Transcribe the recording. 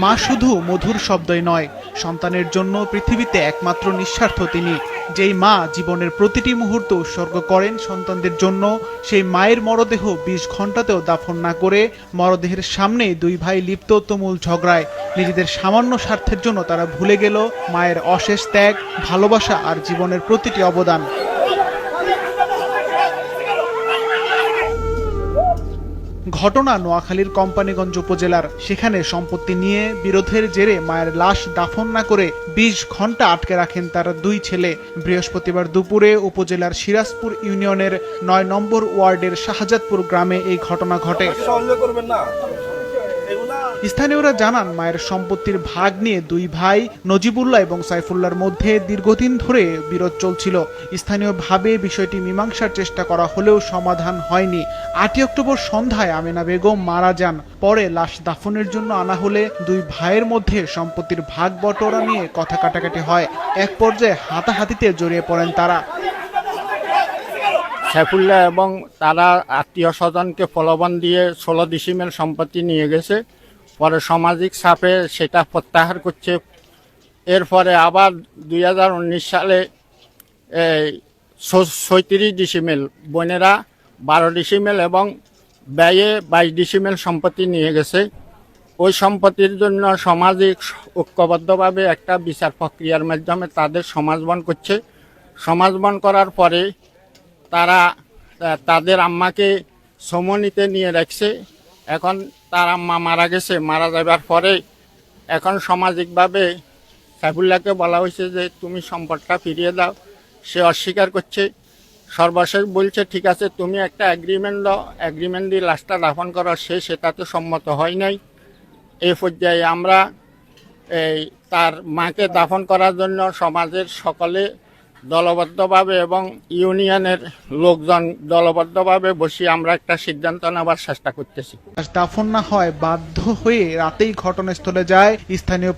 মা শুধু মধুর শব্দই নয়, সন্তানের জন্য পৃথিবীতে একমাত্র নিঃস্বার্থ তিনি। যেই মা জীবনের প্রতিটি মুহূর্ত উৎসর্গ করেন সন্তানদের জন্য, সেই মায়ের মরদেহ ২০ ঘন্টাতেও দাফন না করে মরদেহের সামনে দুই ভাই লিপ্ত তুমুল ঝগড়ায়। নিজেদের সামান্য স্বার্থের জন্য তারা ভুলে গেল মায়ের অশেষ ত্যাগ, ভালোবাসা আর জীবনের প্রতিটি অবদান। ঘটনা নোয়াখালীর কোম্পানীগঞ্জ উপজেলার। সেখানে সম্পত্তি নিয়ে বিরোধের জেরে মায়ের লাশ দাফন না করে ২০ ঘন্টা আটকে রাখেন তার দুই ছেলে। বৃহস্পতিবার দুপুরে উপজেলার সিরাজপুর ইউনিয়নের ৯ নম্বর ওয়ার্ডের শাহজাদপুর গ্রামে এই ঘটনা ঘটে। স্থানীয়রা জানান, মায়ের সম্পত্তির ভাগ নিয়ে দুই ভাই নজিবুল্লাহ এবং সাইফুল্লাহর মধ্যে দীর্ঘদিন ধরে বিরোধ চলছিল। স্থানীয়ভাবে বিষয়টি মীমাংসার চেষ্টা করা হলেও সমাধান হয়নি। ৮ই অক্টোবর সন্ধ্যায় আমেনা বেগম মারা যান। পরে লাশ দাফনের জন্য আনা হলে দুই ভাইয়ের মধ্যে সম্পত্তির ভাগ বটোয়ারা নিয়ে কথা কাটাকাটি হয়। এক পর্যায়ে হাতাহাতিতে জড়িয়ে পড়েন তারা। সাইফুল্লাহ এবং তারা আত্মীয় স্বজনকে প্রলোভন দিয়ে ১৬ ডিসিমেল সম্পত্তি নিয়ে গেছে। পরে সামাজিক চাপে সেটা প্রত্যাহার করছে। এরপরে আবার ২০১৯ সালে ৩৬ ডিসিমেল, বোনেরা ১২ ডিসিমেল এবং ব্যয়ে ২২ ডিসিমেল সম্পত্তি নিয়ে গেছে। ওই সম্পত্তির জন্য সামাজিক ঐক্যবদ্ধভাবে একটা বিচার প্রক্রিয়ার মাধ্যমে তাদের সমাজবন করছে। সমাজবন করার পরে তারা তাদের আম্মাকে সমনিতে নিয়ে রাখছে। এখন তার আম্মা মারা গেছে। মারা যাবার পরে এখন সামাজিকভাবে সাইফুল্লাহকে বলা হয়েছে যে তুমি সম্পদটা ফিরিয়ে দাও। সে অস্বীকার করছে। সর্বশেষ বলছে ঠিক আছে তুমি একটা এগ্রিমেন্ট দাও, এগ্রিমেন্ট দিয়ে লাশটা দাফন করো। সেটাতে সম্মত হয় নাই। এই পর্যায়ে আমরা তার মাকে দাফন করার জন্য সমাজের সকলে দলবদ্ধভাবে এবং ইউনিয়নের লোকজন দলবদ্ধভাবে বসে আমরা একটা সিদ্ধান্ত নেওয়ার চেষ্টা করতেছি। দাফন না হয় বাধ্য হয়ে রাতেই ঘটনাস্থলে যায় স্থানীয়